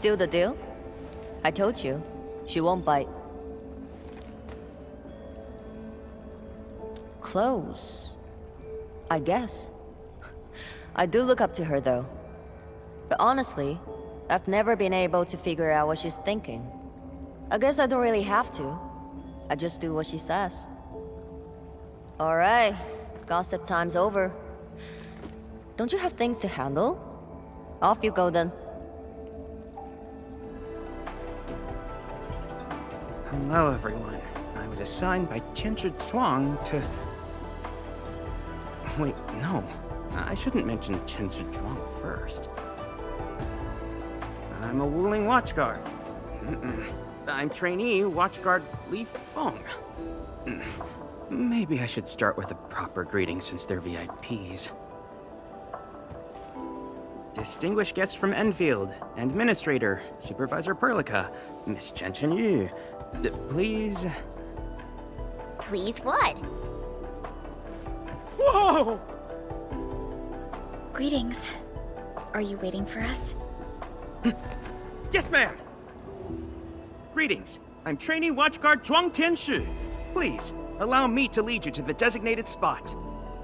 Seal the deal? I told you, she won't bite. Close, I guess. I do look up to her though. But honestly, I've never been able to figure out what she's thinking. I guess I don't really have to. I just do what she says. Alright, gossip time's over. Don't you have things to handle? Off you go then. Hello, everyone. I was assigned by Tianshi Zhuang to... Wait, no. I shouldn't mention Tianshi Zhuang first. I'm a Wuling Watchguard. I'm trainee Watchguard Li Feng. Maybe I should start with a proper greeting since they're VIPs. Distinguished guests from Enfield, Administrator, Supervisor Perlica, Miss Chen Chen Yu. Please... Please what? Whoa! Greetings. Are you waiting for us? Yes, ma'am! Greetings. I'm trainee Watchguard Zhuang Tianshi. Please, allow me to lead you to the designated spot.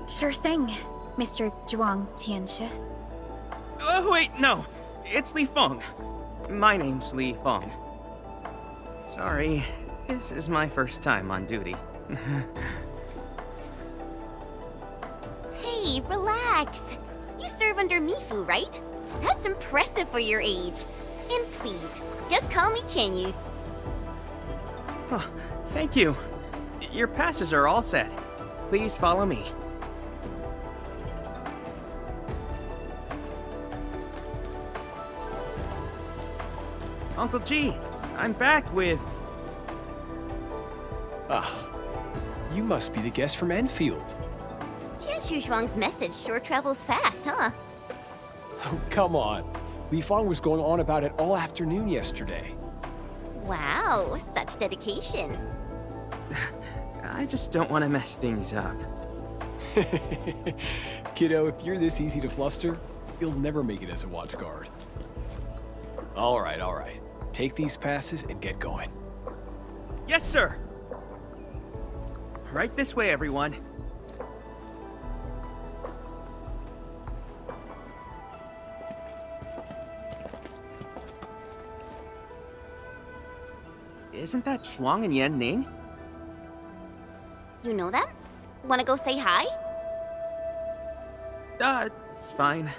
Sure thing, Mr. Zhuang Tianshi. Oh, wait, no. It's Li Feng. My name's Li Feng. Sorry, this is my first time on duty. Hey, relax. You serve under Mifu, right? That's impressive for your age. And please, just call me Chenyu. Oh, thank you. Your passes are all set. Please follow me. Uncle G, I'm back with... Ah, you must be the guest from Enfield. Tianshi Zhuang's message sure travels fast, huh? Oh, come on. Li Feng was going on about it all afternoon yesterday. Wow, such dedication. I just don't want to mess things up. Kiddo, if you're this easy to fluster, you'll never make it as a watch guard. All right. Take these passes and get going. Yes, sir! Right this way, everyone. Isn't that Shuang and Yan Ning? You know them? Wanna go say hi? It's fine.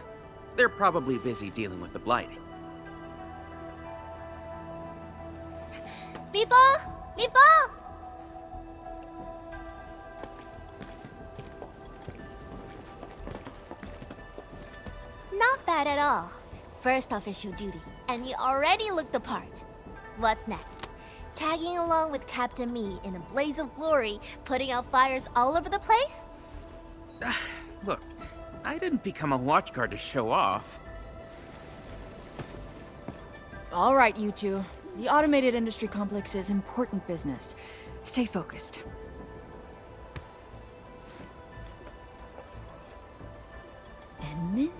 They're probably busy dealing with the blight. Li Feng! Li Feng! Not bad at all. First official duty, and you already look the part. What's next? Tagging along with Captain Me in a blaze of glory, putting out fires all over the place? Look, I didn't become a watchguard to show off. All right, you two. The automated industry complex is important business. Stay focused. Enmin?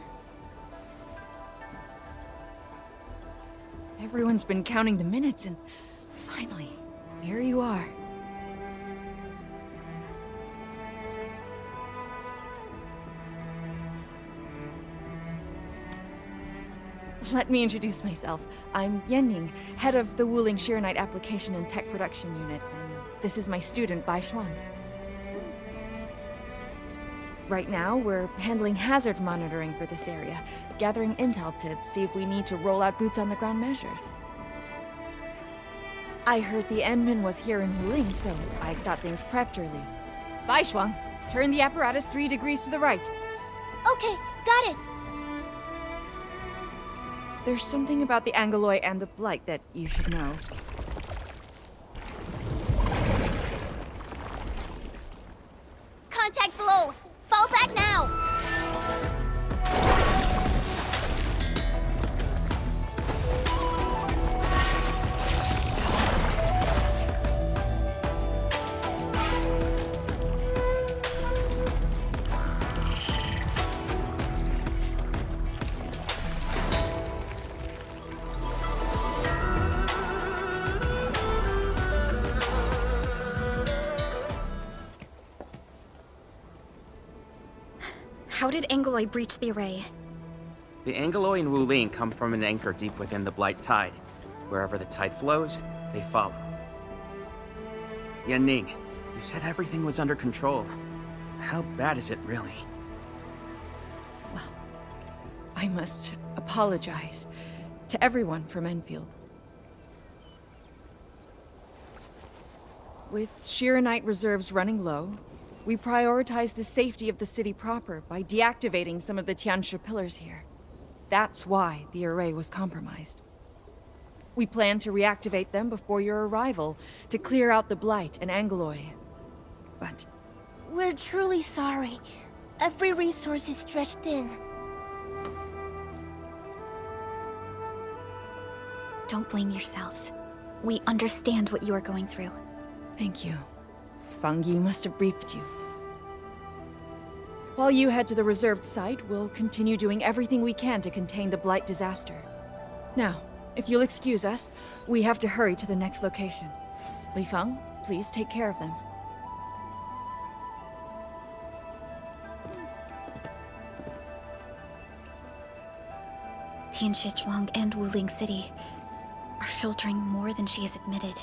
Everyone's been counting the minutes and finally, here you are. Let me introduce myself. I'm Yenning, head of the Wuling Shearonite Application and Tech Production Unit, and this is my student, Bai Shuang. Right now, we're handling hazard monitoring for this area, gathering intel to see if we need to roll out boots-on-the-ground measures. I heard the Enmin was here in Wuling, so I got things prepped early. Bai Shuang, turn the apparatus 3 degrees to the right. Okay, got it. There's something about the Angeloy and the Blight that you should know. Contact below! Fall back now! How did Angeloy breach the array? The Angeloy and Wuling come from an anchor deep within the Blight Tide. Wherever the tide flows, they follow. Yanning, you said everything was under control. How bad is it really? Well, I must apologize to everyone from Enfield. With Shiranite reserves running low, we prioritize the safety of the city proper by deactivating some of the Tianshi pillars here. That's why the array was compromised. We plan to reactivate them before your arrival to clear out the Blight and Angeloy. But We're truly sorry. Every resource is stretched thin. Don't blame yourselves. We understand what you are going through. thank you. Fang Yi must have briefed you. While you head to the reserved site, we'll continue doing everything we can to contain the Blight disaster. Now, if you'll excuse us, we have to hurry to the next location. Li Feng, please take care of them. Tianshi and Wuling City are sheltering more than she has admitted.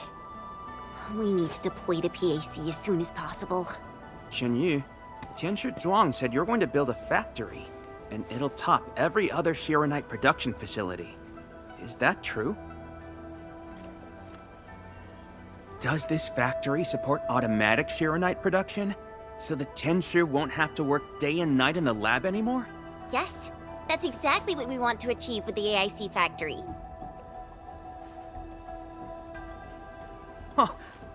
We need to deploy the PAC as soon as possible. Yu, Tianshi Zhuang said you're going to build a factory, and it'll top every other Shiranite production facility. Is that true? Does this factory support automatic Shiranite production? So the Tianshi won't have to work day and night in the lab anymore? Yes, that's exactly what we want to achieve with the AIC factory. Huh.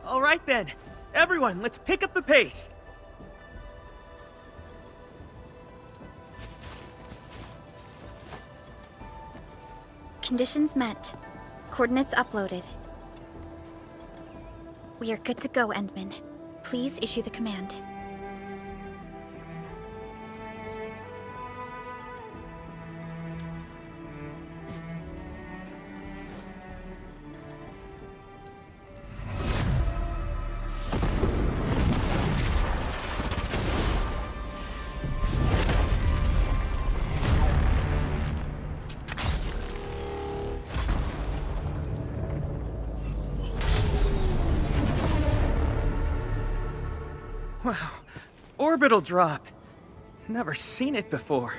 All right then. Everyone, let's pick up the pace. Conditions met. Coordinates uploaded. We are good to go, Endman. Please issue the command. Wow. Orbital drop. Never seen it before.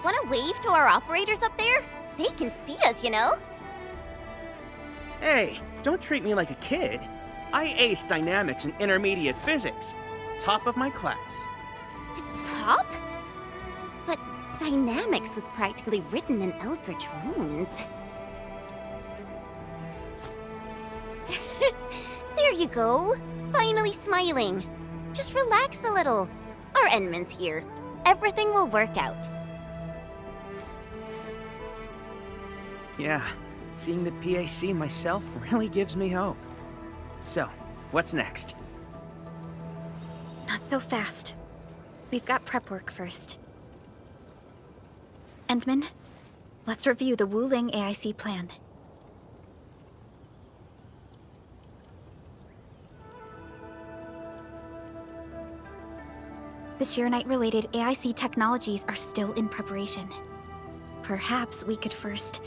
Want to wave to our operators up there? They can see us, you know? Hey, don't treat me like a kid. I aced dynamics and intermediate physics. Top of my class. Top? But dynamics was practically written in Eldritch runes. There you go. Finally smiling. Just relax a little. Our Endman's here. Everything will work out. Yeah, seeing the PAC myself really gives me hope. So, what's next? Not so fast. We've got prep work first. Endman, let's review the Wuling AIC plan. The Shiranite-related AIC technologies are still in preparation. Perhaps we could first...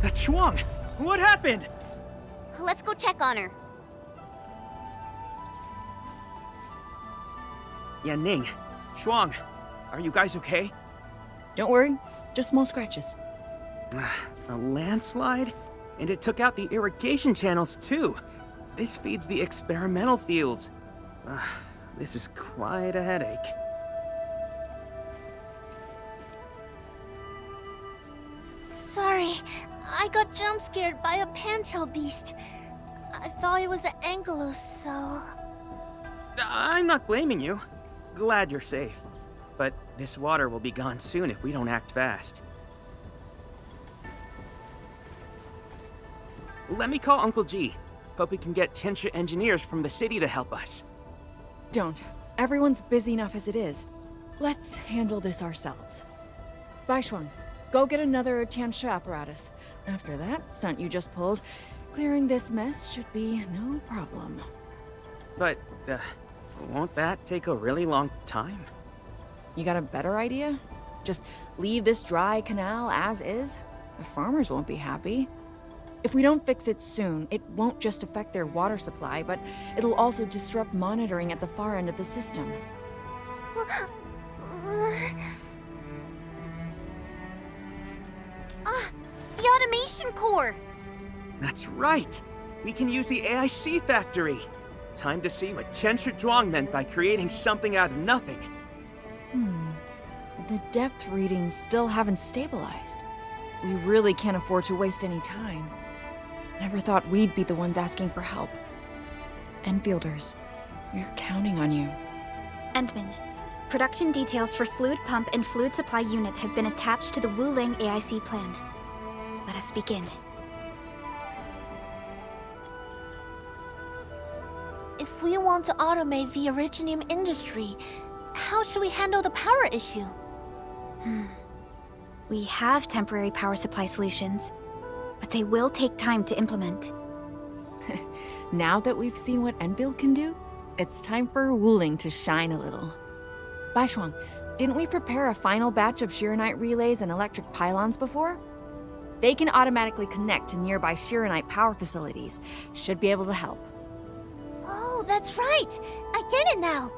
That's Shuang! What happened? Let's go check on her. Yanning, Shuang, are you guys okay? Don't worry, just small scratches. A landslide? And it took out the irrigation channels too. This feeds the experimental fields. This is quite a headache. Sorry, I got jump scared by a pantail beast. I thought it was an angelos, so... I'm not blaming you. Glad you're safe. But this water will be gone soon if we don't act fast. Let me call Uncle G. Hope we can get Tianshi engineers from the city to help us. Don't. Everyone's busy enough as it is. Let's handle this ourselves. Bye, Shuang. go get another Tianxia apparatus. After that stunt you just pulled, clearing this mess should be no problem. But, won't that take a really long time? You got a better idea? Just leave this dry canal as is? The farmers won't be happy. If we don't fix it soon, it won't just affect their water supply, but it'll also disrupt monitoring at the far end of the system. The automation core! That's right! We can use the AIC factory! Time to see what Tianxia Zhuang meant by creating something out of nothing. The depth readings still haven't stabilized. We really can't afford to waste any time. Never thought we'd be the ones asking for help. Enfielders, we're counting on you. Endman, production details for fluid pump and fluid supply unit have been attached to the Wuling AIC plan. Let us begin. If we want to automate the originium industry, how should we handle the power issue? We have temporary power supply solutions, but they will take time to implement. Now that we've seen what Enfield can do, it's time for Wuling to shine a little. Baishuang, didn't we prepare a final batch of Shiranite relays and electric pylons before? They can automatically connect to nearby Shiranite power facilities. Should be able to help. Oh, that's right! I get it now!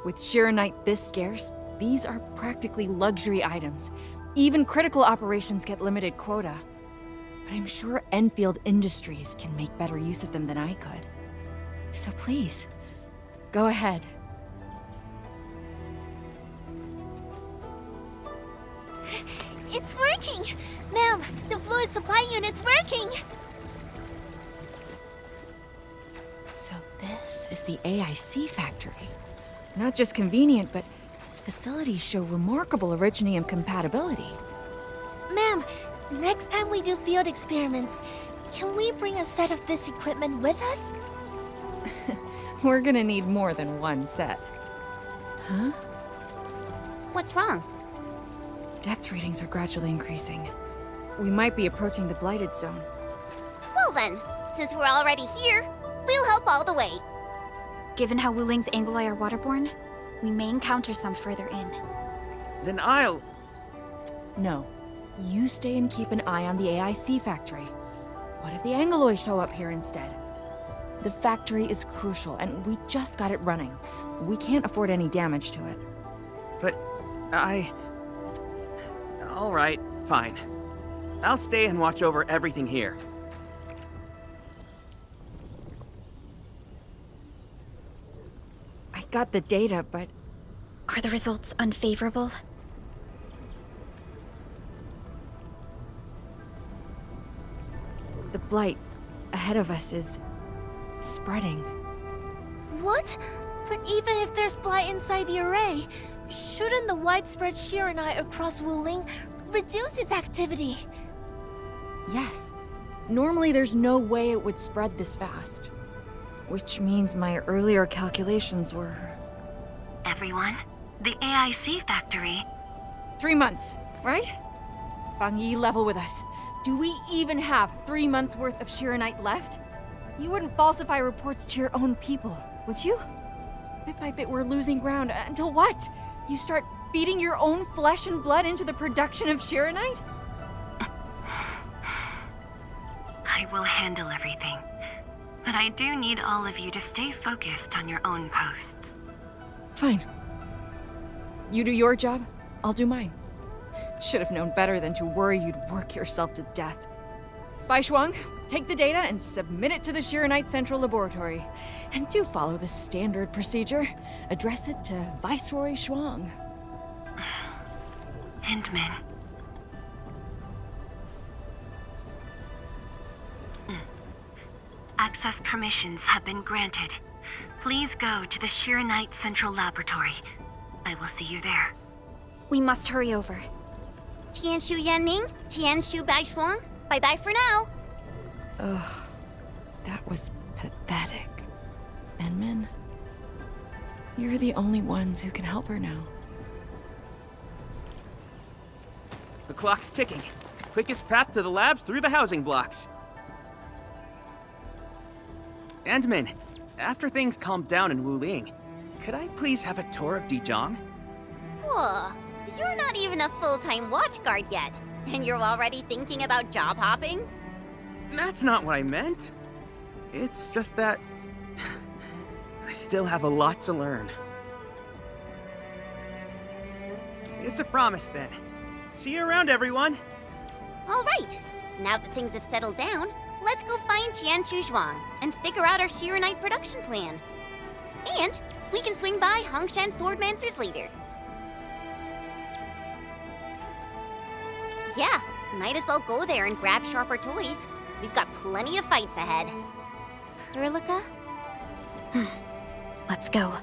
With Shiranite this scarce, these are practically luxury items. Even critical operations get limited quota. But I'm sure Enfield Industries can make better use of them than I could. So please, go ahead. It's working! Ma'am, the fluid supply unit's working! So this is the AIC factory. Not just convenient, but its facilities show remarkable originium compatibility. Ma'am, next time we do field experiments, can we bring a set of this equipment with us? We're gonna need more than one set. Huh? What's wrong? Depth readings are gradually increasing. We might be approaching the blighted zone. Well then, since we're already here, we'll help all the way. Given how Wuling's angli are waterborne, we may encounter some further in. Then I'll... No. You stay and keep an eye on the AIC factory. What if the Angoloi show up here instead? The factory is crucial, and we just got it running. We can't afford any damage to it. But Alright, fine. I'll stay and watch over everything here. I got the data, but... Are the results unfavorable? The blight ahead of us is... spreading. What? But even if there's blight inside the array, shouldn't the widespread Shiranite across Wuling reduce its activity? Yes. Normally there's no way it would spread this fast. Which means my earlier calculations were... Everyone, the AIC factory... 3 months, right? Fang Yi, level with us. Do we even have 3 months worth of Shiranite left? You wouldn't falsify reports to your own people, would you? Bit by bit we're losing ground, until what? You start feeding your own flesh and blood into the production of Shiranite? I will handle everything. But I do need all of you to stay focused on your own posts. Fine. You do your job, I'll do mine. Should have known better than to worry you'd work yourself to death. Baishuang, take the data and submit it to the Shiranite Central Laboratory. And do follow the standard procedure. Address it to Viceroy Shuang. Hindman. Access permissions have been granted. Please go to the Shiranite Central Laboratory. I will see you there. We must hurry over. Tianshu Yanning, Tianshu Baishuang, bye-bye for now. Ugh, that was pathetic. Enmin, you're the only ones who can help her now. The clock's ticking. Quickest path to the labs through the housing blocks. Endman, after things calm down in Wuling, could I please have a tour of Dijiang? Whoa, you're not even a full-time watchguard yet, and you're already thinking about job hopping? That's not what I meant. It's just that I still have a lot to learn. It's a promise then. See you around, everyone. All right, now that things have settled down, let's go find Jianchu Zhuang and figure out our Shiranite production plan. And we can swing by Hongshan Swordmancers later. Yeah, might as well go there and grab sharper toys. We've got plenty of fights ahead. Perlica? Let's go.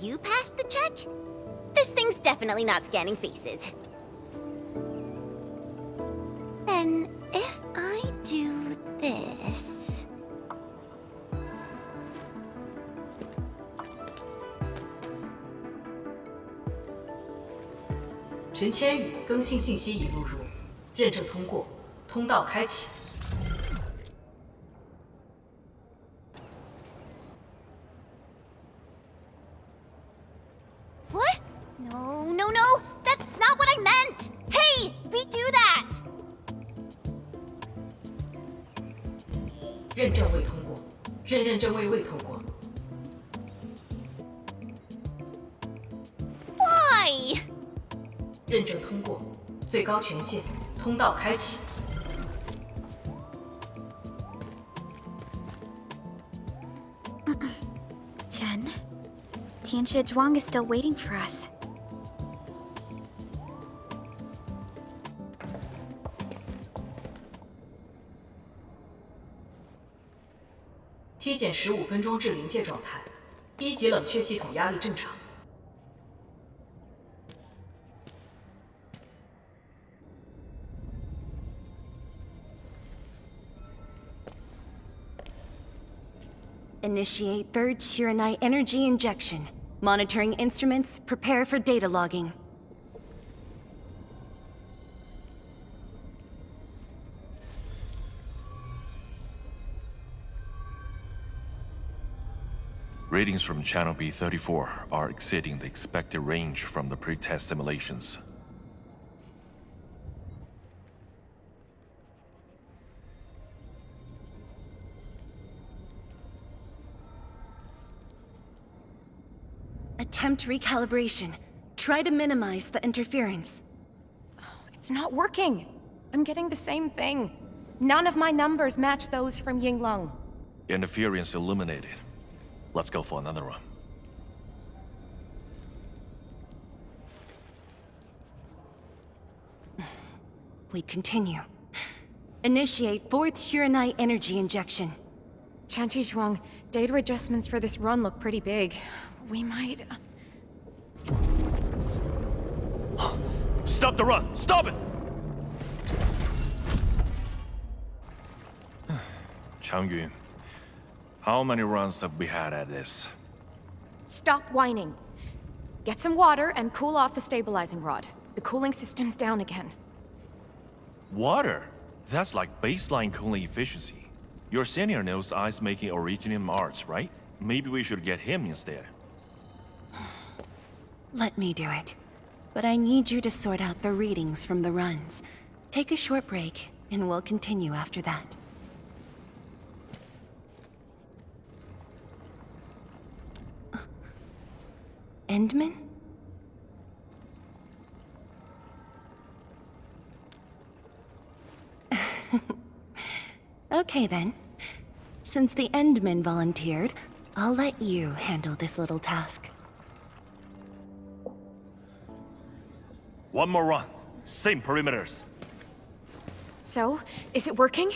You passed the check? This thing's definitely not scanning faces. Then, if I do this... What? No, no, no! That's not what I meant! Hey! Redo that! Why? Jen, Tianshi Zhuang is still waiting for us. Initiate third Shiranite energy injection. Monitoring instruments, prepare for data logging. Readings from Channel B34 are exceeding the expected range from the pre-test simulations. Attempt recalibration. Try to minimize the interference. It's not working. I'm getting the same thing. None of my numbers match those from Yinglong. Interference eliminated. Let's go for another run. We continue. Initiate fourth Shiranite energy injection. Tianshi Zhuang, data adjustments for this run look pretty big. We might... Stop the run! Stop it! Changyun, how many runs have we had at this? Stop whining. Get some water and cool off the stabilizing rod. The cooling system's down again. Water? That's like baseline cooling efficiency. Your senior knows ice making originated in Mars, right? Maybe we should get him instead. Let me do it. But I need you to sort out the readings from the runs. Take a short break, and we'll continue after that. Endman? Okay then. Since the Endman volunteered, I'll let you handle this little task. One more run. Same perimeters. So, is it working?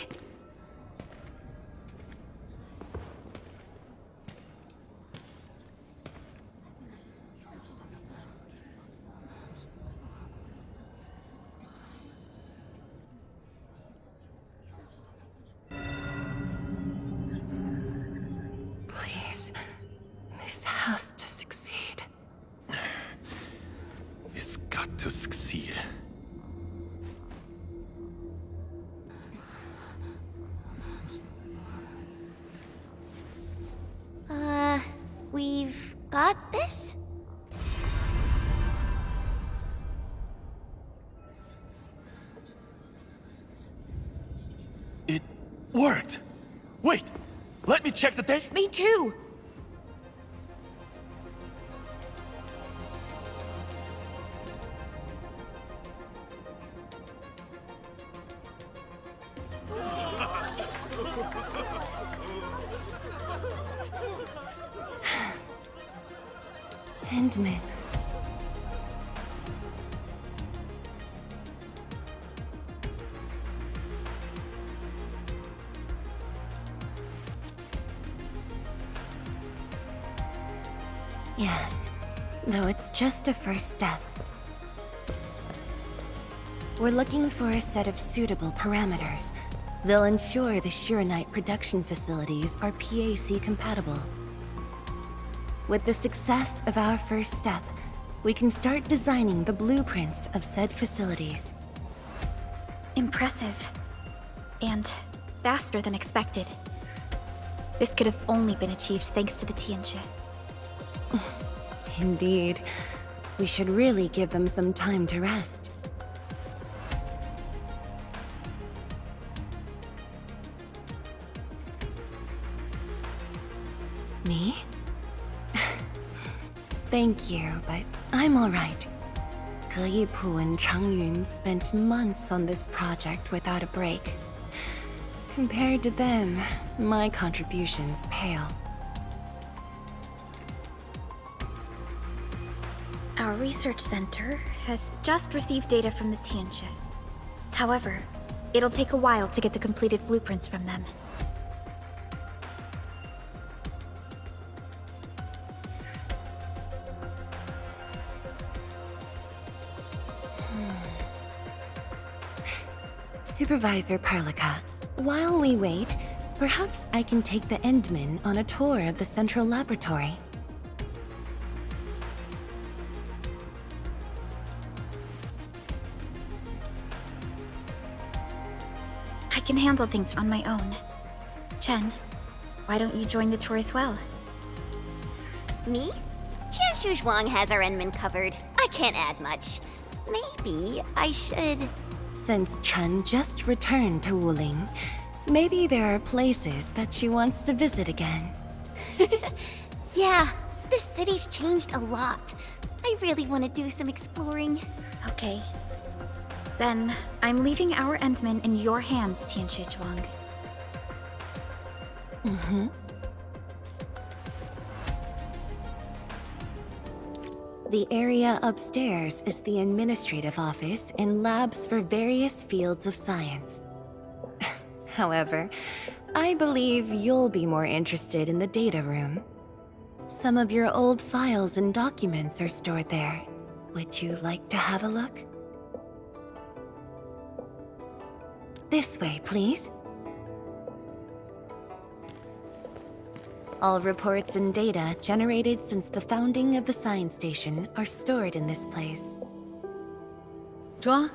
Please. This has to succeed. It's got to succeed. We've got this? It worked! Wait! Let me check the date! Me too! Endman. Yes, though it's just a first step. We're looking for a set of suitable parameters. They'll ensure the Shiranite production facilities are PAC compatible. With the success of our first step, we can start designing the blueprints of said facilities. Impressive. And faster than expected. This could have only been achieved thanks to the Tianxia. Indeed. We should really give them some time to rest. Me? Thank you, but I'm alright. Ge Yipu and Changyun spent months on this project without a break. Compared to them, my contributions pale. Our research center has just received data from the Tianxia. However, it'll take a while to get the completed blueprints from them. Supervisor Parlica, while we wait, perhaps I can take the Endman on a tour of the central laboratory. I can handle things on my own. Chen, why don't you join the tour as well? Me? Qianshu Zhuang has our Enman covered. I can't add much. Maybe I should... Since Chen just returned to Wuling, maybe there are places that she wants to visit again. Yeah, this city's changed a lot. I really want to do some exploring. Okay. Then, I'm leaving our Endman in your hands, Tianxia Zhuang. Mm-hmm. The area upstairs is the administrative office and labs for various fields of science. However, I believe you'll be more interested in the data room. Some of your old files and documents are stored there. Would you like to have a look? This way, please. All reports and data generated since the founding of the science station are stored in this place. Zhuang,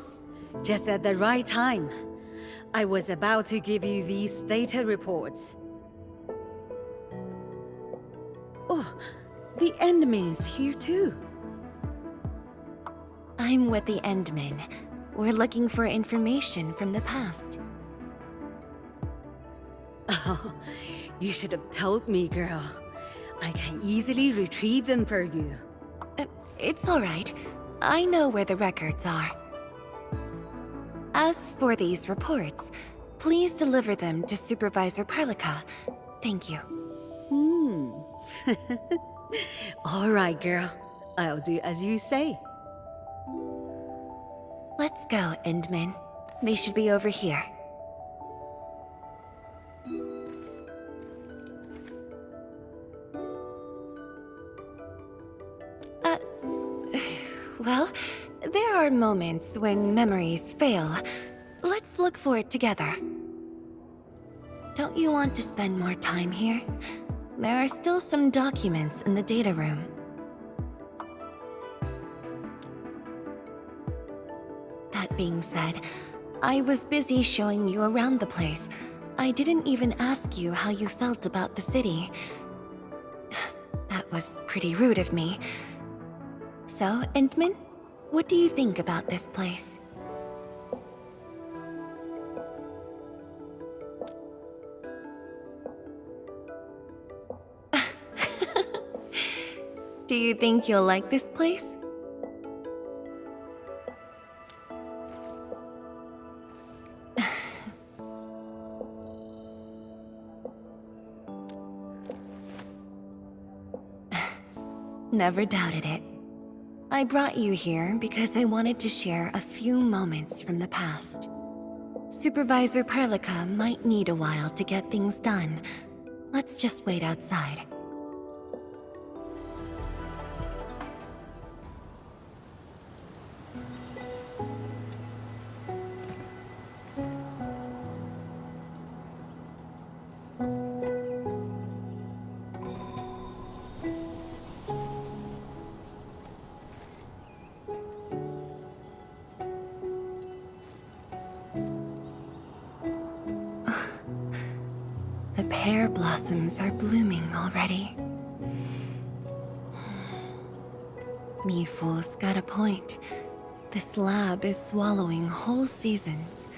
just at the right time. I was about to give you these data reports. Oh, the Endman's here too. I'm with the Endmen. We're looking for information from the past. Oh, you should have told me, girl. I can easily retrieve them for you. It's all right. I know where the records are. As for these reports, please deliver them to Supervisor Parlica. Thank you. All right, girl. I'll do as you say. Let's go, Endman. They should be over here. Well, there are moments when memories fail. Let's look for it together. Don't you want to spend more time here? there are still some documents in the data room. That being said, I was busy showing you around the place. I didn't even ask you how you felt about the city. That was pretty rude of me. So, Endman, what do you think about this place? Do you think you'll like this place? Never doubted it. I brought you here because I wanted to share a few moments from the past. Supervisor Perlica might need a while to get things done. Let's just wait outside. The pear blossoms are blooming already. Mifu's got a point. This lab is swallowing whole seasons.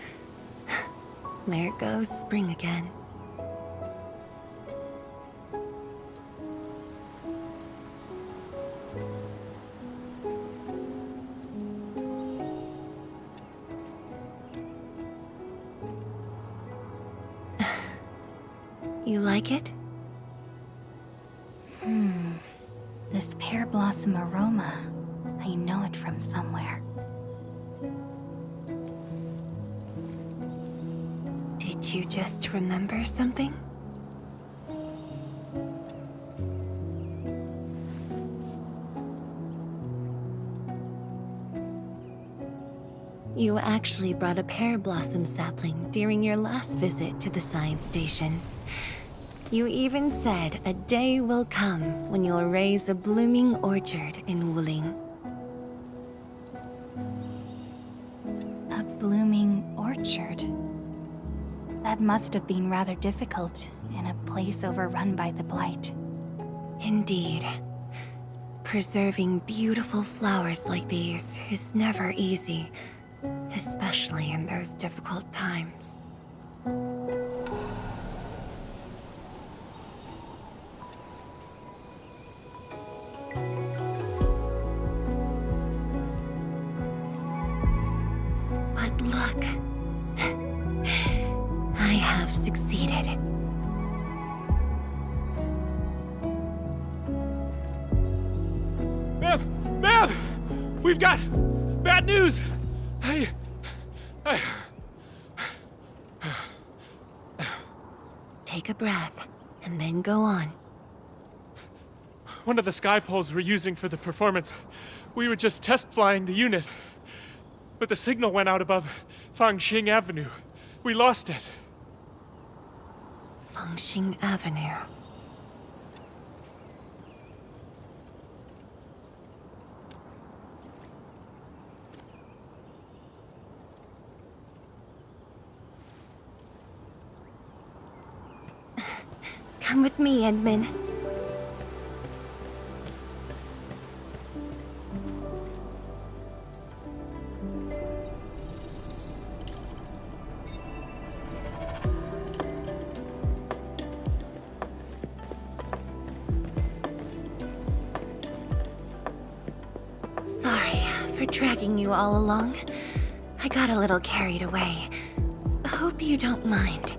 There goes spring again. You like it? This pear blossom aroma. I know it from somewhere. Did you just remember something? You actually brought a pear blossom sapling during your last visit to the science station. You even said a day will come when you'll raise a blooming orchard in Wuling. A blooming orchard. That must have been rather difficult in a place overrun by the Blight. Indeed. Preserving beautiful flowers like these is never easy, especially in those difficult times. But look, I have succeeded. Ma'am! Ma'am! We've got bad news! Take a breath, and then go on. One of the sky poles we're using for the performance, we were just test flying the unit. But the signal went out above Fangxing Avenue. We lost it. Fangxing Avenue. Come with me, Edmund. Sorry for dragging you all along. I got a little carried away. Hope you don't mind.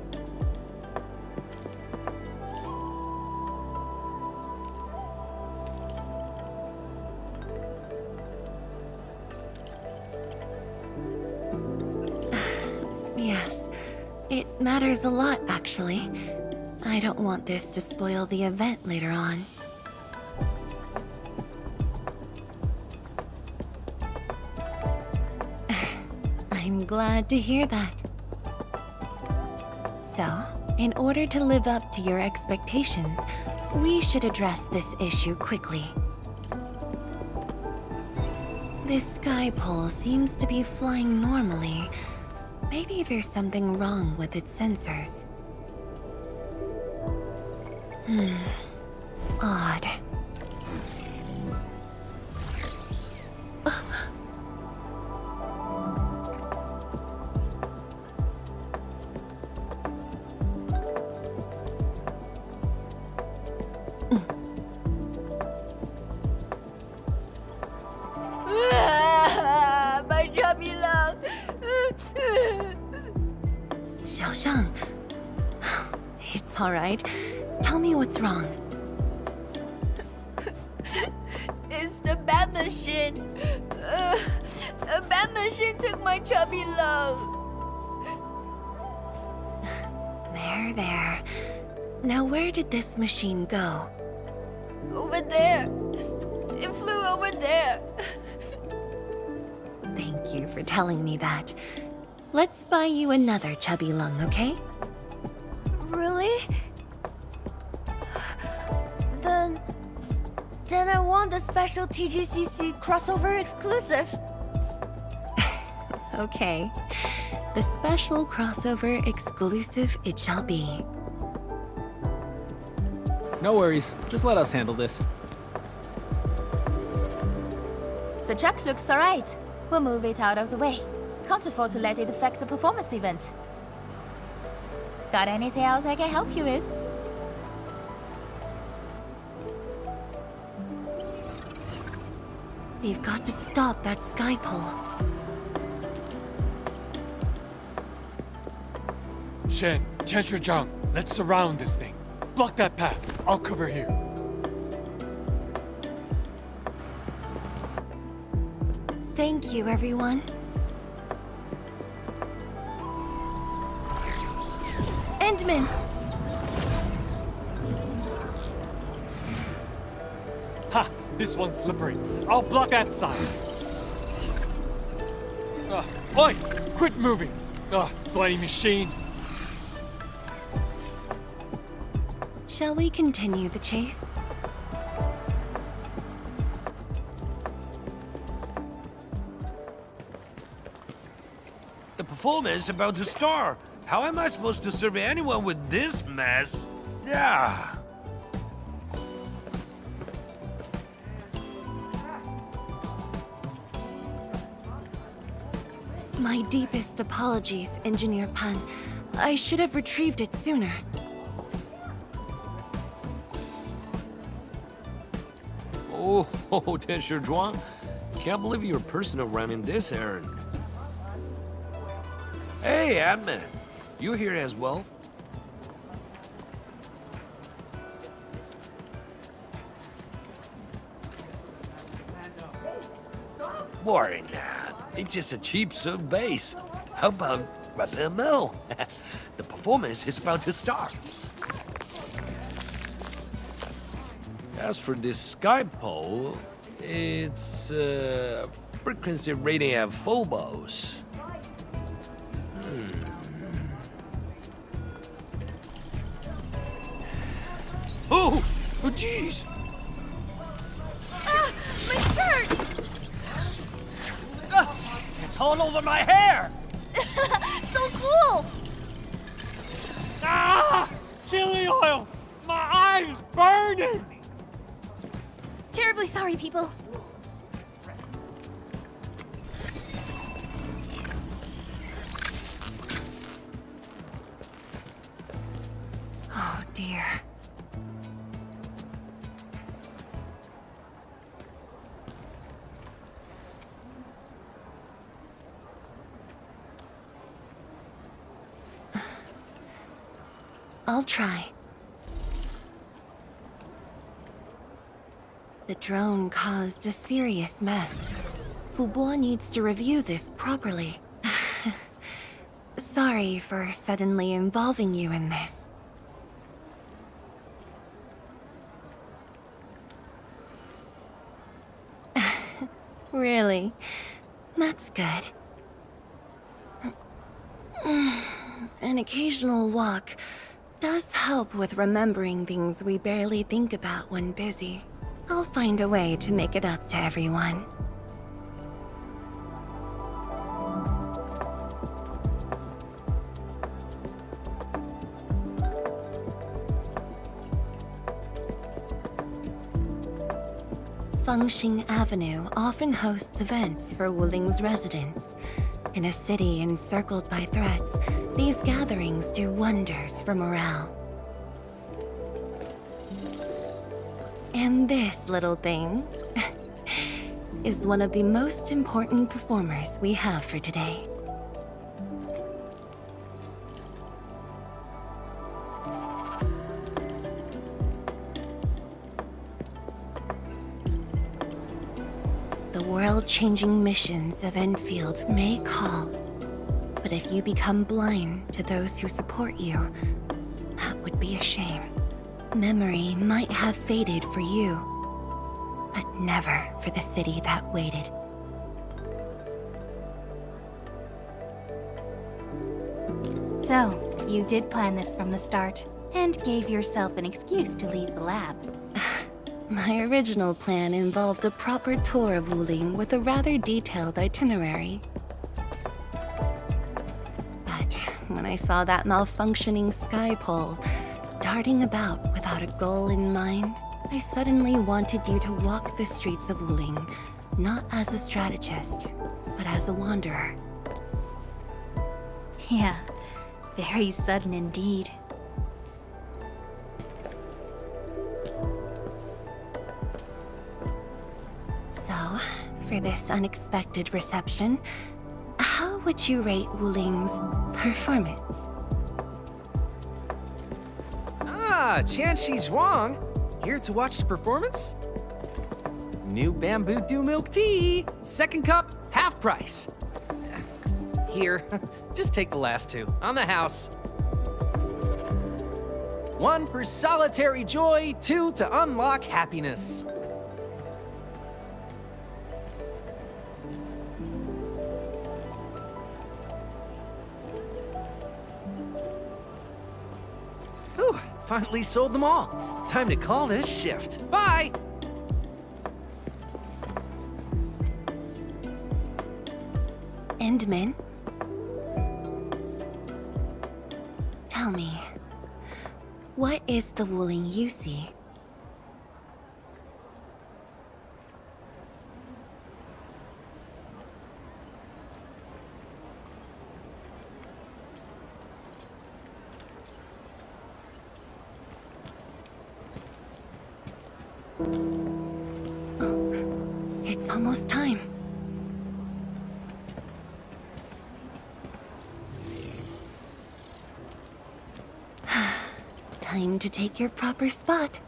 Yes, it matters a lot, actually. I don't want this to spoil the event later on. I'm glad to hear that. So, in order to live up to your expectations, We should address this issue quickly. This sky pole seems to be flying normally. Maybe there's something wrong with its sensors. Odd. My chubby love. Xiaoxiang. It's all right. Tell me what's wrong. It's the bat machine. A bat machine took my chubby love. There. Now where did this machine go? Over there. It flew over there. Thank you for telling me that. Let's buy you another chubby lung, okay? Really? Then I want the special TGCC crossover exclusive. Okay. The special crossover exclusive it shall be. No worries. Just let us handle this. The truck looks alright. We'll move it out of the way. Can't afford to let it affect the performance event. Got anything else I can help you with? We've got to stop that sky pole. Shen, Zhang, let's surround this thing. Block that path. I'll cover here. Thank you, everyone. Endman! Ha! This one's slippery. I'll block that side. Oi! Quit moving! Bloody machine. Shall we continue the chase? The performance is about to start. How am I supposed to survey anyone with this mess? Yeah. My deepest apologies, Engineer Pan. I should have retrieved it sooner. Oh, Tenshi Zhuang. Can't believe you're personal running this errand. Hey, Admin. You here as well? Boring that. It's just a cheap sub base. How about rather mill? The performance is about to start. As for this sky pole, it's frequency rating at Phobos. Oh, jeez! Ah, my shirt! It's all over my hair! So cool! Ah! Chili oil! My eye's burning! Terribly sorry, people. Oh dear. I'll try. The drone caused a serious mess. Fubo needs to review this properly. Sorry for suddenly involving you in this. Really? That's good. An occasional walk does help with remembering things we barely think about when busy. I'll find a way to make it up to everyone. Fengxing Avenue often hosts events for Wuling's residents. In a city encircled by threats, these gatherings do wonders for morale. And this little thing is one of the most important performers we have for today. The world-changing missions of Enfield may call, but if you become blind to those who support you, that would be a shame. Memory might have faded for you, but never for the city that waited. So, you did plan this from the start, and gave yourself an excuse to leave the lab. My original plan involved a proper tour of Wuling with a rather detailed itinerary. But when I saw that malfunctioning sky pole darting about without a goal in mind, I suddenly wanted you to walk the streets of Wuling, not as a strategist, but as a wanderer. Yeah, very sudden indeed. So, for this unexpected reception, how would you rate Wuling's performance? Ah, Qianxi Zhuang! Here to watch the performance? New bamboo dew milk tea! Second cup, half price. Here, just take the last two, on the house. One for solitary joy, two to unlock happiness. Whew, finally sold them all. Time to call this shift. Bye! Endman? Tell me, what is the Wuling you see? Oh, it's almost time. Time to take your proper spot.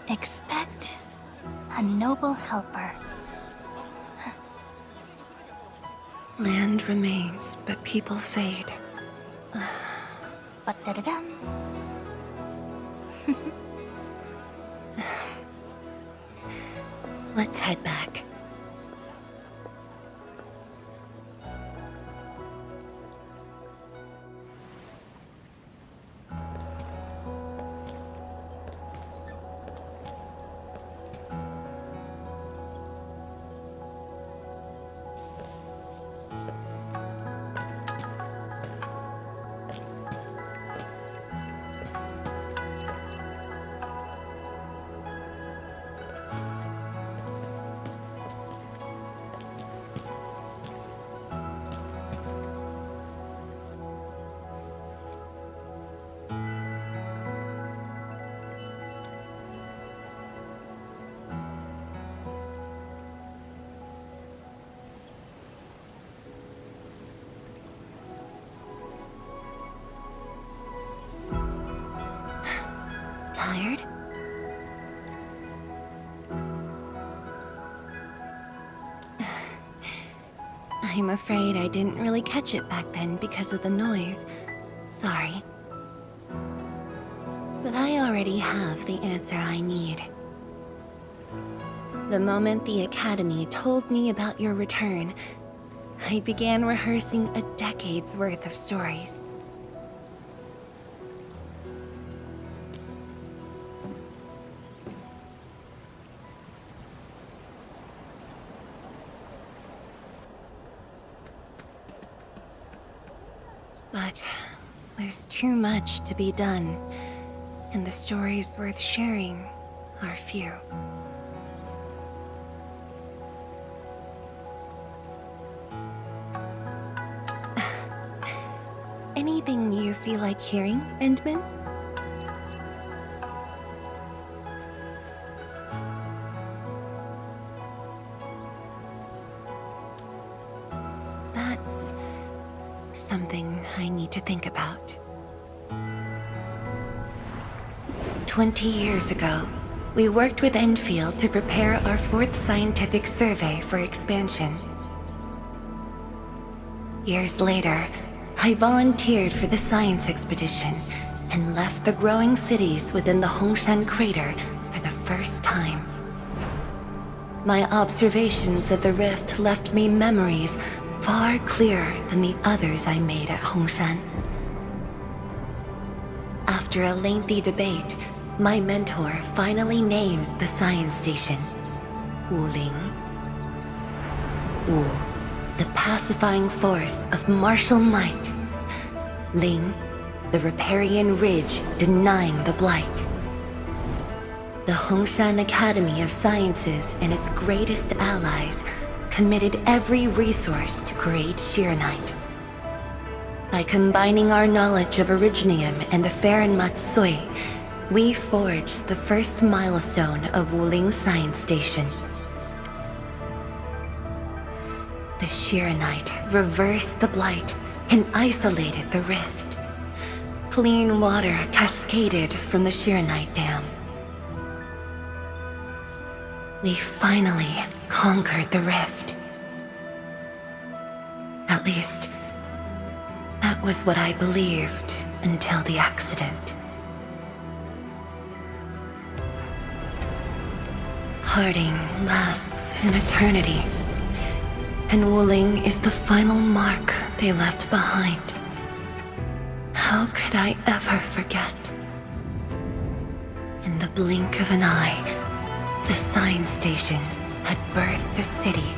Expect a noble helper. Land remains, but people fade. Ba-da-da-dum. Let's head back. Tired? I'm afraid I didn't really catch it back then because of the noise. Sorry. But I already have the answer I need. The moment the Academy told me about your return, I began rehearsing a decade's worth of stories. But there's too much to be done, and the stories worth sharing are few. Anything you feel like hearing, Endman? That's something I need to think about. 20 years ago, we worked with Endfield to prepare our 4th scientific survey for expansion. Years later, I volunteered for the science expedition and left the growing cities within the Hongshan crater for the first time. My observations of the rift left me memories far clearer than the others I made at Hongshan. After a lengthy debate, my mentor finally named the science station Wuling. Wu, the pacifying force of martial might. Ling, the riparian ridge denying the blight. The Hongshan Academy of Sciences and its greatest allies committed every resource to create Shiranite. By combining our knowledge of Originium and the Farron Matsui, we forged the first milestone of Wuling Science Station. The Shiranite reversed the blight and isolated the rift. Clean water cascaded from the Shiranite Dam. We finally conquered the rift. At least, that was what I believed until the accident. Parting lasts an eternity, and Wuling is the final mark they left behind. How could I ever forget? In the blink of an eye, the science station had birthed a city.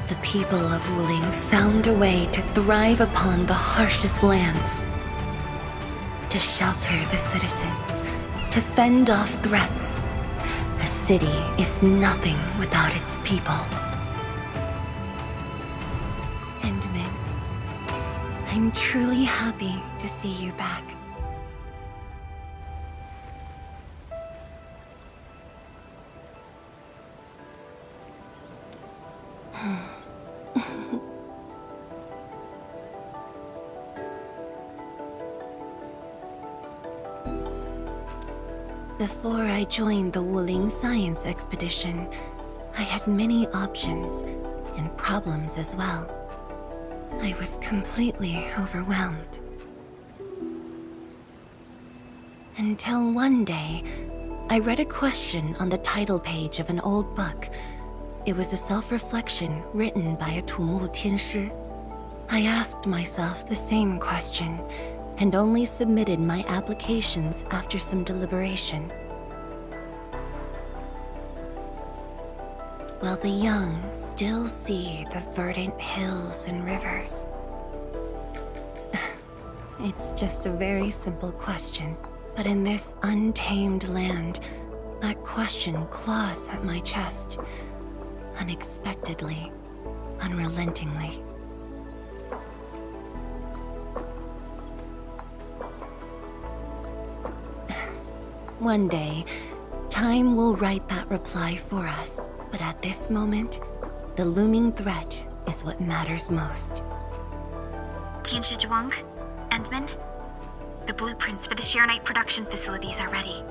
The people of Wuling found a way to thrive upon the harshest lands, to shelter the citizens, to fend off threats. A city is nothing without its people. Endman, I'm truly happy to see you back. Before I joined the Wuling Science Expedition, I had many options, and problems as well. I was completely overwhelmed. Until one day, I read a question on the title page of an old book. It was a self-reflection written by a Tumu Tianshi. I asked myself the same question, and only submitted my applications after some deliberation. While the young still see the verdant hills and rivers. It's just a very simple question, but in this untamed land, that question claws at my chest, unexpectedly, unrelentingly. One day, time will write that reply for us. But at this moment, the looming threat is what matters most. Tianshi Zhuang, Endman, the blueprints for the Shirenite production facilities are ready.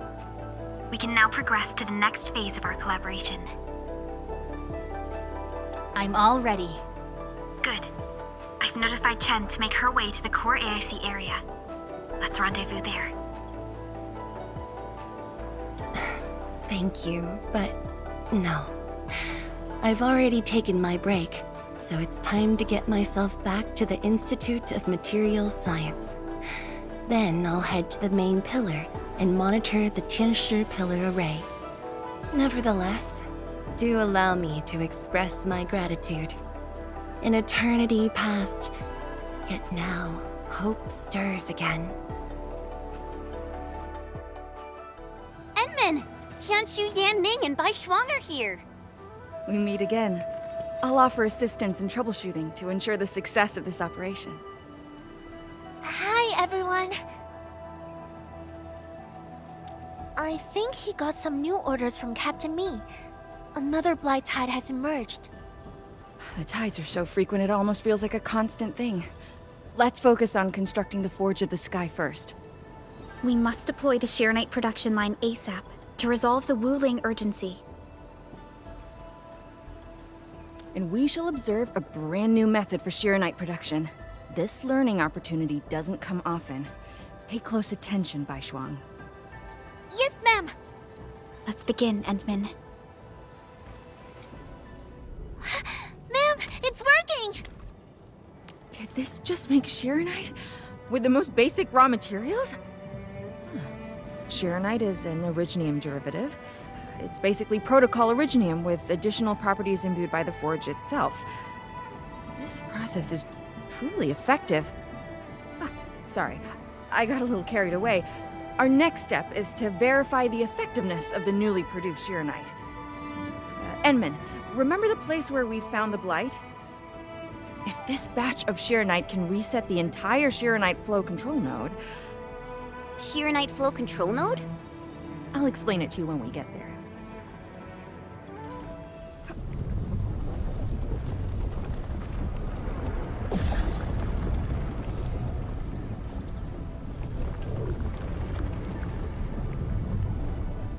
We can now progress to the next phase of our collaboration. I'm all ready. Good. I've notified Chen to make her way to the core AIC area. Let's rendezvous there. Thank you, but no. I've already taken my break, so it's time to get myself back to the Institute of Materials Science. Then I'll head to the main pillar and monitor the Tianshi pillar array. Nevertheless, do allow me to express my gratitude. An eternity past, yet now hope stirs again. Enman! Tianshu, Yan Ning, and Bai Shuang are here. We meet again. I'll offer assistance in troubleshooting to ensure the success of this operation. Hi, everyone. I think he got some new orders from Captain Mi. Another blight tide has emerged. The tides are so frequent it almost feels like a constant thing. Let's focus on constructing the Forge of the Sky first. We must deploy the Shirenite production line ASAP to resolve the Wuling urgency. And we shall observe a brand new method for Shirenite production. This learning opportunity doesn't come often. Pay close attention, Bai Shuang. Yes, ma'am. Let's begin, Endman. Ma'am, it's working! Did this just make Shirenite? With the most basic raw materials? Shirenite is an originium derivative. It's basically protocol originium with additional properties imbued by the forge itself. This process is truly effective. Sorry, I got a little carried away. Our next step is to verify the effectiveness of the newly produced Shirenite. Enman, remember the place where we found the blight? If this batch of Shirenite can reset the entire Shirenite flow control node... Shirenite flow control node? I'll explain it to you when we get there.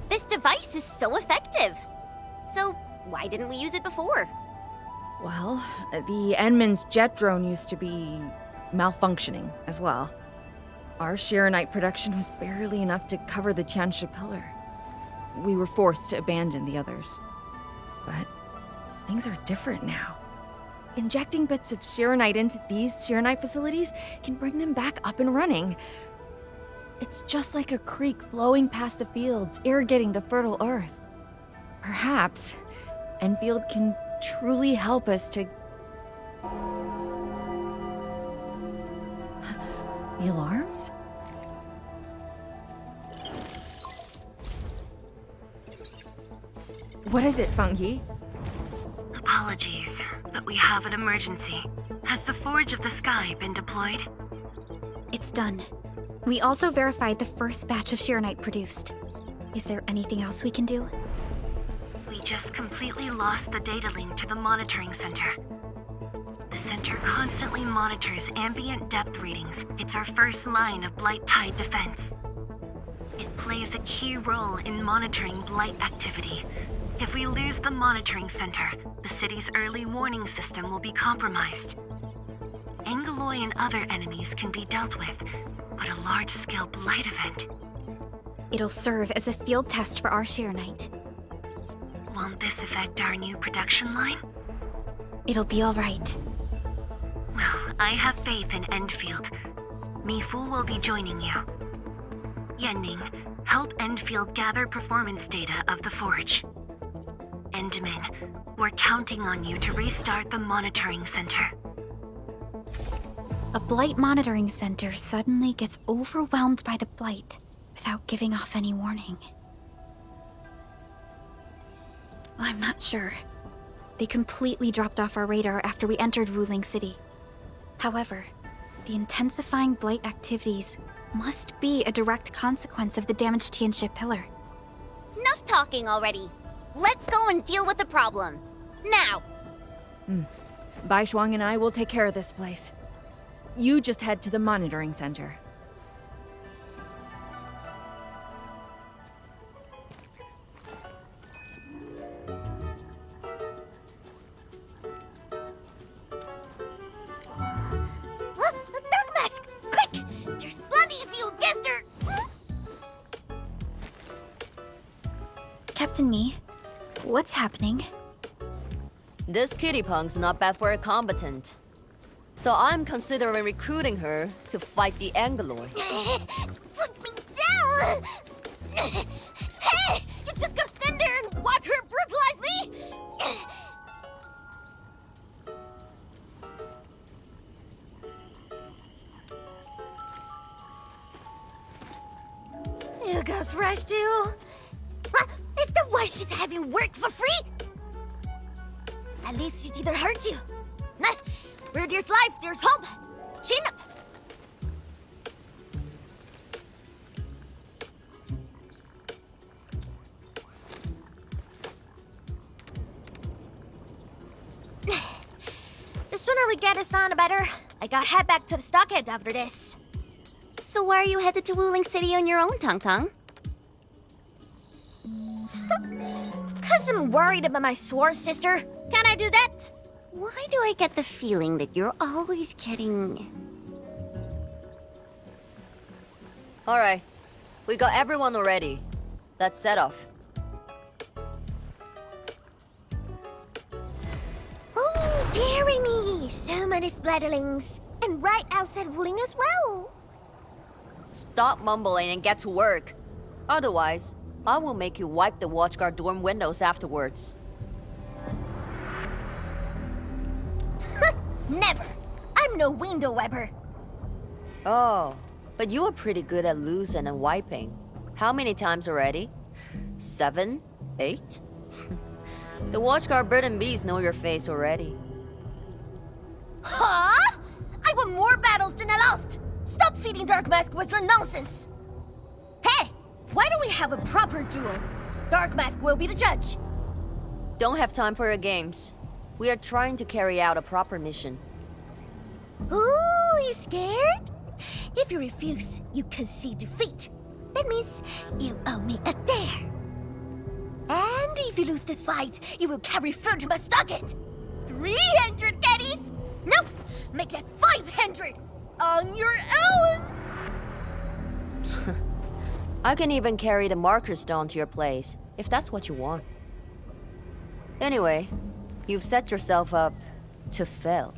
This device is so effective. So, why didn't we use it before? Well, the Enman's jet drone used to be malfunctioning as well. Our Shirenite production was barely enough to cover the Tianshi pillar. We were forced to abandon the others. But things are different now. Injecting bits of Shirenite into these Shirenite facilities can bring them back up and running. It's just like a creek flowing past the fields, irrigating the fertile earth. Perhaps Enfield can truly help us to... The alarms? What is it, Feng Yi? Apologies, but we have an emergency. Has the Forge of the Sky been deployed? It's done. We also verified the first batch of Shirenite produced. Is there anything else we can do? We just completely lost the data link to the monitoring center. The center constantly monitors ambient depth readings. It's our first line of blight tide defense. It plays a key role in monitoring blight activity, If we lose the monitoring center, the city's early warning system will be compromised. Angeloy and other enemies can be dealt with, but a large-scale blight event. It'll serve as a field test for our Sheer Knight. Won't this affect our new production line? It'll be all right. Well, I have faith in Endfield. Mifu will be joining you. Yenning, help Endfield gather performance data of the Forge. Endman, we're counting on you to restart the monitoring center. A Blight monitoring center suddenly gets overwhelmed by the Blight without giving off any warning. I'm not sure. They completely dropped off our radar after we entered Wuling City. However, the intensifying Blight activities must be a direct consequence of the damaged Tianxia pillar. Enough talking already. Let's go and deal with the problem. Now! Bai Shuang and I will take care of this place. You just head to the monitoring center. Dark Mask! Quick! There's plenty of you against her! Captain Mi, what's happening? This kitty punk's not bad for a combatant. So I'm considering recruiting her to fight the Angeloy. Put me down! Hey! You just gonna stand there and watch her brutalize me? You go thrash too? It's the way she's having work for free? At least she didn't hurt you. Where there's life, there's hope. Chin up. The sooner we get this done, the better. I gotta head back to the stockade after this. So why are you headed to Wuling City on your own, Tong Tong? 'Cause I'm worried about my sword sister. Can I do that? Why do I get the feeling that you're always getting... Alright, we got everyone already. Let's set off. Oh, dearie me! So many splatterlings. And right outside Wuling as well. Stop mumbling and get to work. Otherwise, I will make you wipe the watchguard dorm windows afterwards. Never! I'm no window wiper. Oh, but you are pretty good at losing and wiping. How many times already? 7? 8? The watchguard bird and bees know your face already. Huh? I won more battles than I lost! Stop feeding Dark Mask with your nonsense! Hey! Why don't we have a proper duel? Dark Mask will be the judge. Don't have time for your games. We are trying to carry out a proper mission. Ooh, you scared? If you refuse, you concede defeat. That means you owe me a dare. And if you lose this fight, you will carry food to my stockade. 300 caddies? Nope! Make that 500! On your own! I can even carry the marker stone to your place, if that's what you want. Anyway, you've set yourself up to fail.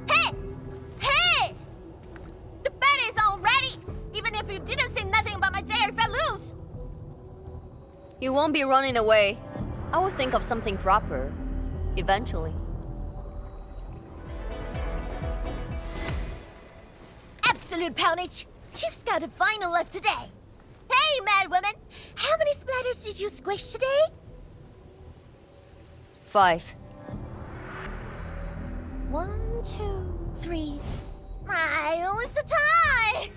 Hey! Hey! The bet is all ready! Even if you didn't say nothing about my dare if I lose! You won't be running away. I will think of something proper. Eventually. Absolute poundage! Chief's got a final left today. Hey, mad woman! How many splatters did you squish today? 5. 1, 2, 3. Oh, it's a tie!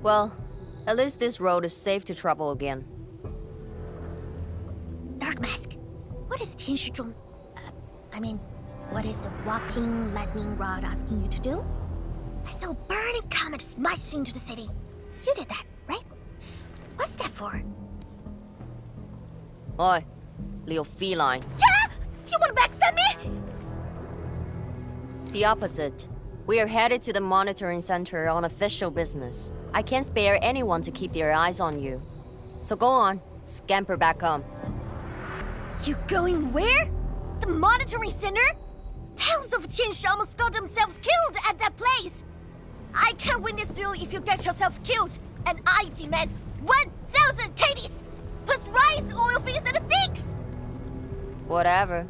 Well, at least this road is safe to travel again. Dark Mask, what is is Tianshizhuang? What is the walking lightning rod asking you to do? I saw a burning comet smashed into the city. You did that, right? What's that for? Oi, little feline. Yeah! You want to backstab me? The opposite. We are headed to the monitoring center on official business. I can't spare anyone to keep their eyes on you. So go on, scamper back home. You going where? The monitoring center? Thousands of Tianshi almost got themselves killed at that place! I can't win this duel if you get yourself killed, and I demand 1,000 Katie's! Plus rice, oil fees, and sticks! Whatever.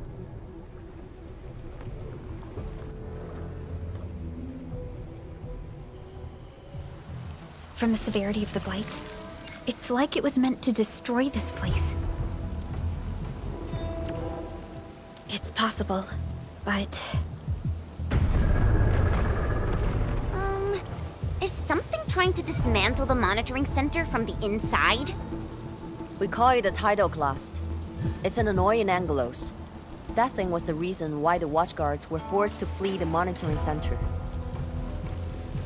From the severity of the blight, it's like it was meant to destroy this place. It's possible, but... Is something trying to dismantle the monitoring center from the inside? We call it a tidal blast. It's an annoying Angelos. That thing was the reason why the watchguards were forced to flee the monitoring center.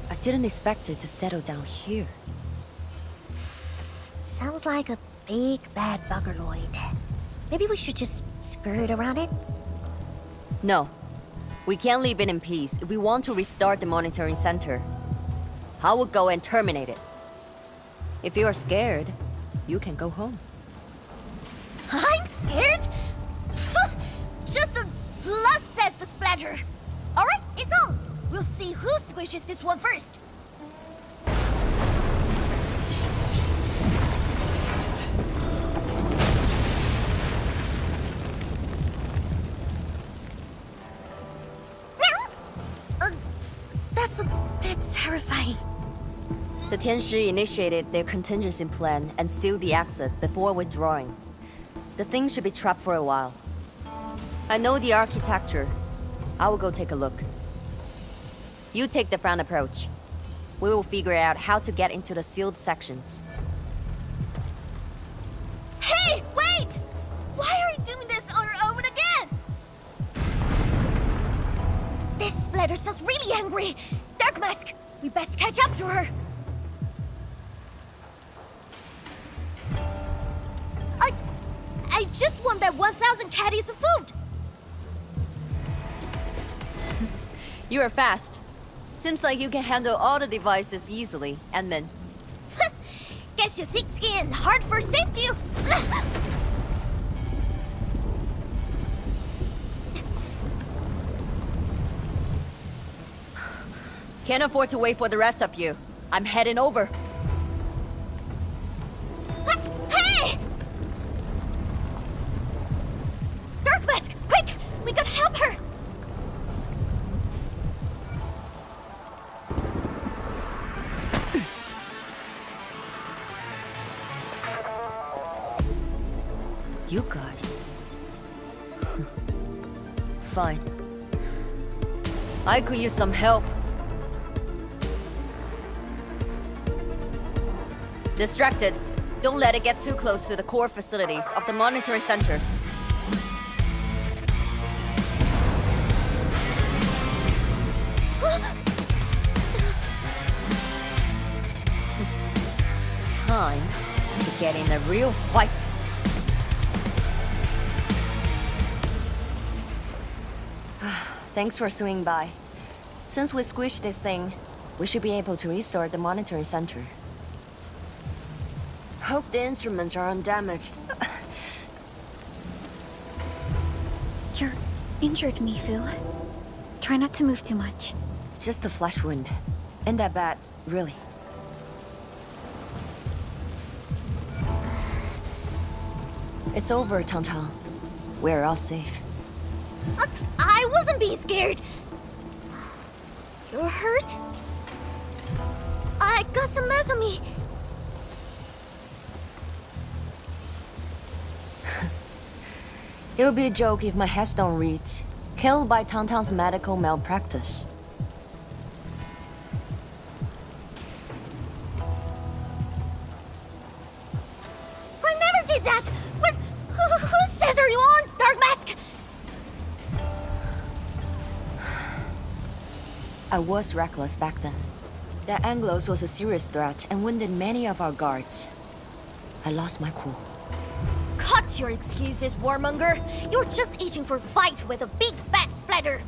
I didn't expect it to settle down here. Sounds like a big bad buggerloid. Maybe we should just skirt around it? No. We can't leave it in peace if we want to restart the monitoring center. I will go and terminate it. If you are scared, you can go home. I'm scared? Just a plus says the splatter. Alright, it's on. We'll see who squishes this one first. That's a bit terrifying. The Tianshi initiated their contingency plan and sealed the exit before withdrawing. The thing should be trapped for a while. I know the architecture. I will go take a look. You take the front approach. We will figure out how to get into the sealed sections. Hey, wait! Why are you doing this on your own again? This splatter sounds really angry. Dark Mask, we best catch up to her. I just want that 1,000 caddies of food! You are fast. Seems like you can handle all the devices easily, Edmund. Guess you thick skin and hard for safety. Can't afford to wait for the rest of you. I'm heading over. Hey! Dark Mask, quick! We gotta help her! You guys. Fine. I could use some help. Distracted. Don't let it get too close to the core facilities of the monitoring center. Time to get in a real fight. Thanks for swinging by. Since we squished this thing, we should be able to restore the monitoring center. Hope the instruments are undamaged. You're injured, Mifu. Try not to move too much. Just a flesh wound. Ain't that bad, really. It's over, Tantang. We're all safe. I wasn't being scared. You're hurt? I got some meds on me. It would be a joke if my headstone reads, "Killed by Tantang's medical malpractice." I never did that! Who says are you on, Dark Mask? I was reckless back then. That Anglos was a serious threat and wounded many of our guards. I lost my cool. Cut your excuses, warmonger. You're just itching for a fight with a big bad splatter.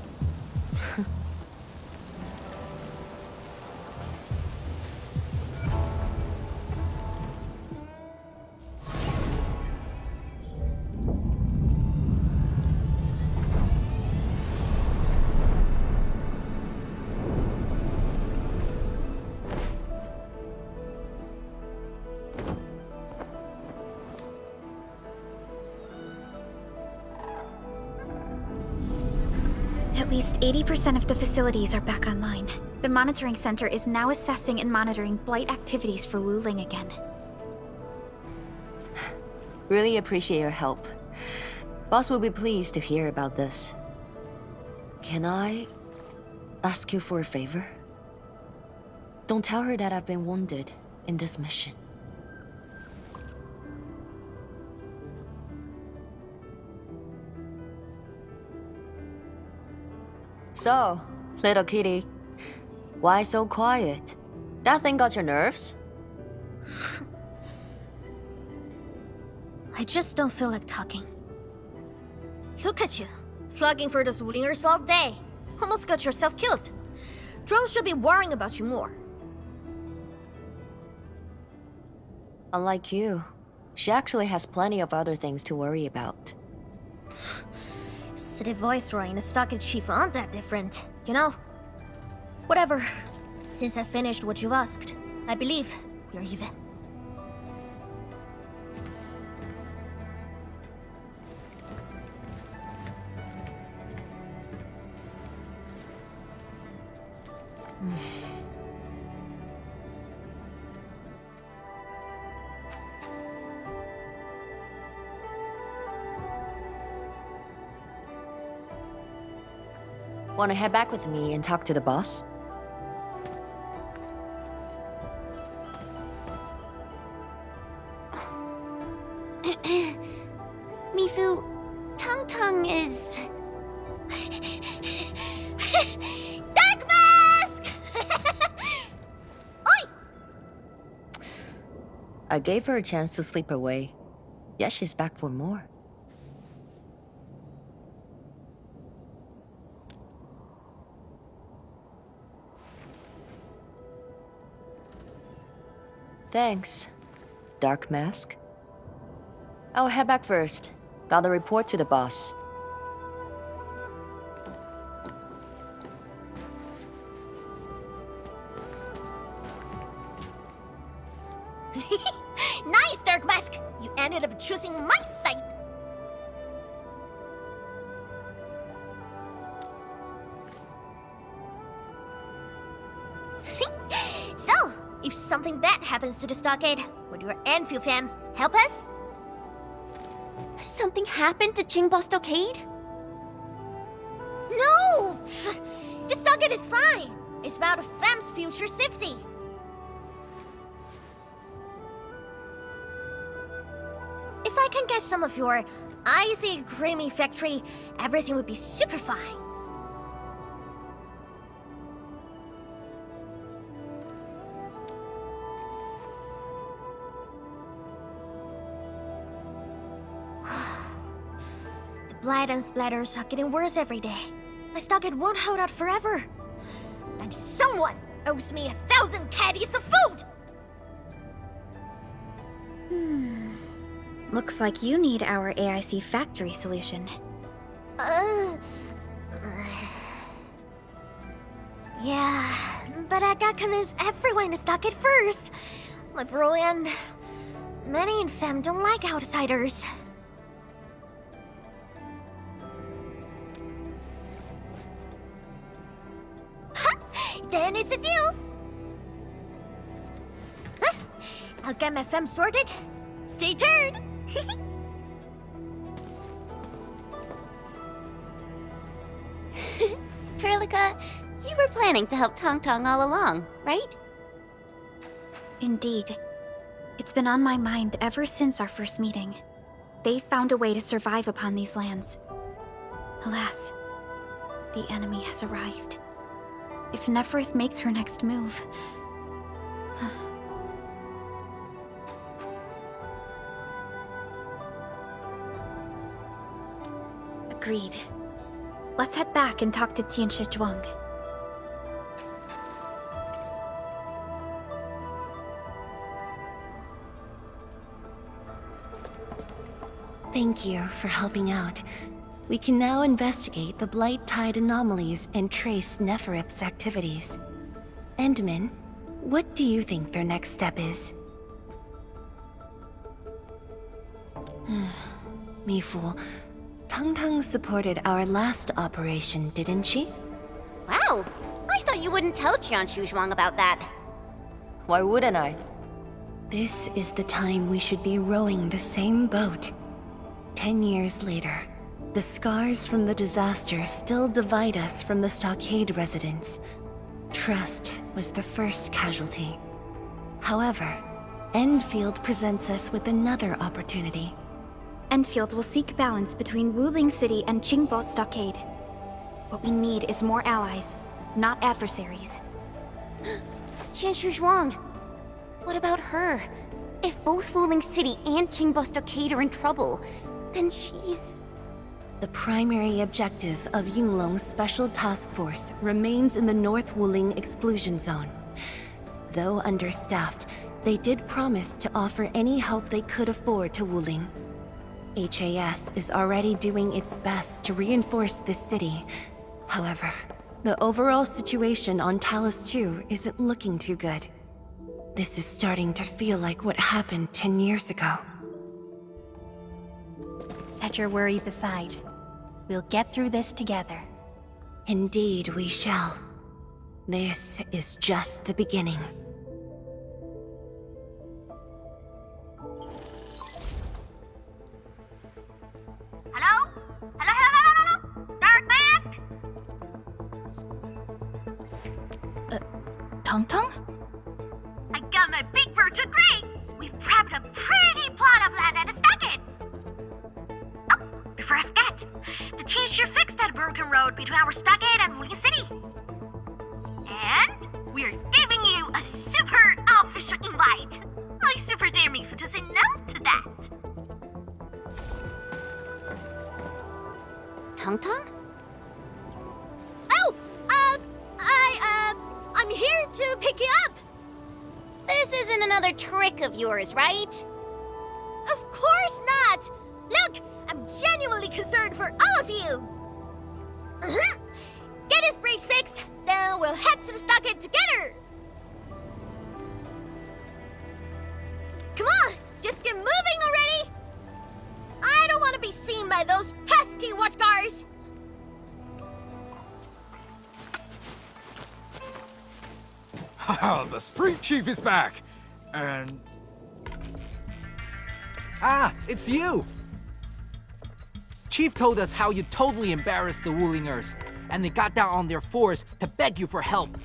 At least 80% of the facilities are back online. The monitoring center is now assessing and monitoring blight activities for Wuling again. Really appreciate your help. Boss will be pleased to hear about this. Can I ask you for a favor? Don't tell her that I've been wounded in this mission. So, little kitty, why so quiet? That thing got your nerves? I just don't feel like talking. Look at you, slugging for those Wulingers all day. Almost got yourself killed. Drones should be worrying about you more. Unlike you, she actually has plenty of other things to worry about. City Viceroy and a stockade chief aren't that different, you know? Whatever. Since I finished what you asked, I believe you're even. Wanna head back with me and talk to the boss? Mifu, Tung Tung is... Dark Mask! Oi! I gave her a chance to sleep away. Yet she's back for more. Thanks, Dark Mask. I'll head back first. Gotta report to the boss. Nice, Dark Mask! You ended up choosing my side! So, if something bad happens to the stockade, would your Endfield fam help us? Something happened to Qingbo Stockade? No! Pff, the stockade is fine. It's about a fam's future safety. If I can get some of your icy, creamy factory, everything would be super fine. The blight and splatters are getting worse every day. My stockade won't hold out forever. And someone owes me 1,000 caddies of food! Looks like you need our AIC factory solution. Yeah, but I gotta convince everyone to stock it first. Like Broly and many in fam don't like outsiders. Ha! Then it's a deal. Huh? I'll get my fam sorted. Stay tuned. Perlica, you were planning to help Tong Tong all along, right? Indeed. It's been on my mind ever since our first meeting. They found a way to survive upon these lands. Alas, the enemy has arrived. if Neferth makes her next move. Agreed. Let's head back and talk to Tianshi Zhuang. Thank you for helping out. We can now investigate the Blight Tide anomalies and trace Nefereth's activities. Endman, what do you think their next step is? Me fool. Tang supported our last operation, didn't she? Wow, I thought you wouldn't tell Qianshu Zhuang about that. Why wouldn't I? This is the time we should be rowing the same boat. 10 years later, the scars from the disaster still divide us from the stockade residents. Trust was the first casualty. However, Endfield presents us with another opportunity. Endfield will seek balance between Wuling City and Qingbo Stockade. What we need is more allies, not adversaries. Qianshu Zhuang. What about her? If both Wuling City and Qingbo Stockade are in trouble, then she's... The primary objective of Yunglong's Special Task Force remains in the North Wuling Exclusion Zone. Though understaffed, they did promise to offer any help they could afford to Wuling. HAS is already doing its best to reinforce this city. However, the overall situation on Talus 2 isn't looking too good. This is starting to feel like what happened 10 years ago. Set your worries aside. We'll get through this together. Indeed, we shall. This is just the beginning. Hello? Hello? Dark Mask? Tang? I got my big birch of gray! We've prepped a pretty plot of land at a stockade! Oh, before I forget, the team sure fixed that broken road between our stockade and Wuling City. And we're giving you a super official invite. I super dare me to say no to that. Tang? Oh, I'm here to pick you up. This isn't another trick of yours, right? Of course not. Look, I'm genuinely concerned for all of you. Get his breach fixed, then we'll head to the stockade together. Come on, just get moving already. I don't want to be seen by those pesky watchguards. Haha, the Street Chief is back! And... Ah, it's you! Chief told us how you totally embarrassed the Wulingers, and they got down on their fours to beg you for help.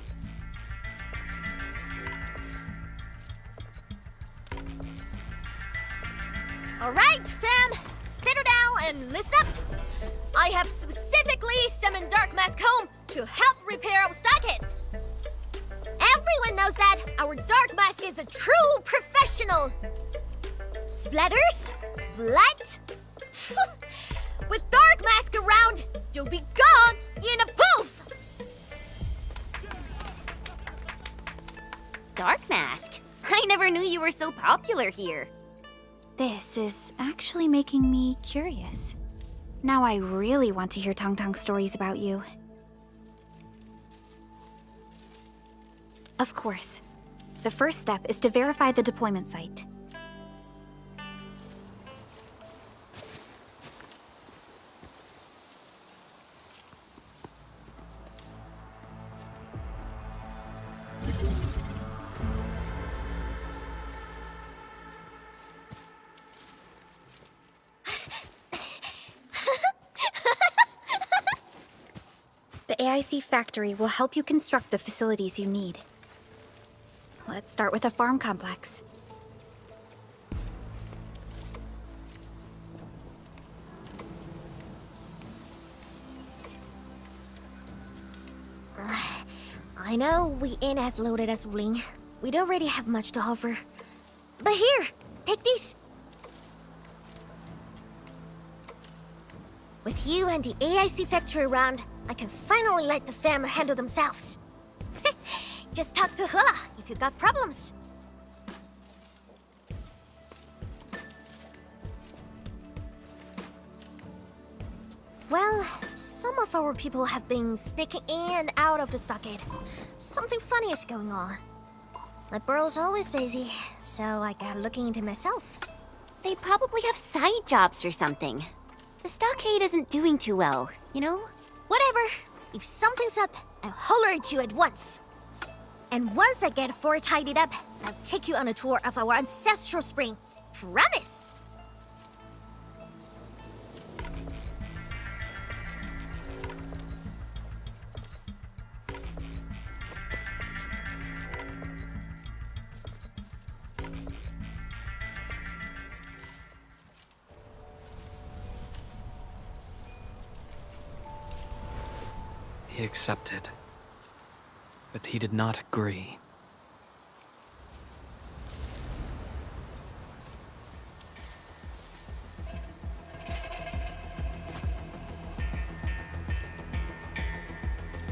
All right, fam, settle down and listen up. I have specifically summoned Dark Mask home to help repair our stockade. Everyone knows that our Dark Mask is a true professional. Splatters? Blight? With Dark Mask around, you'll be gone in a poof! Dark Mask? I never knew you were so popular here. This is actually making me curious. Now I really want to hear Tang's stories about you. Of course. The first step is to verify the deployment site. The AIC factory will help you construct the facilities you need. Let's start with a farm complex. I I know we ain't as loaded as Wuling. We don't really have much to offer. But here, take these. With you and the AIC factory around, I can finally let the fam handle themselves. Just talk to Hula if you got problems. Well, some of our people have been sneaking in and out of the stockade. Something funny is going on. My burrow's always busy, so I got looking into myself. They probably have side jobs or something. The stockade isn't doing too well, you know? Whatever. If something's up, I'll holler at you at once. And once I get fort tidied up, I'll take you on a tour of our ancestral spring. Promise! He accepted, but he did not agree.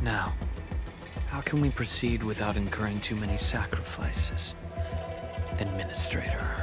Now, how can we proceed without incurring too many sacrifices, Administrator?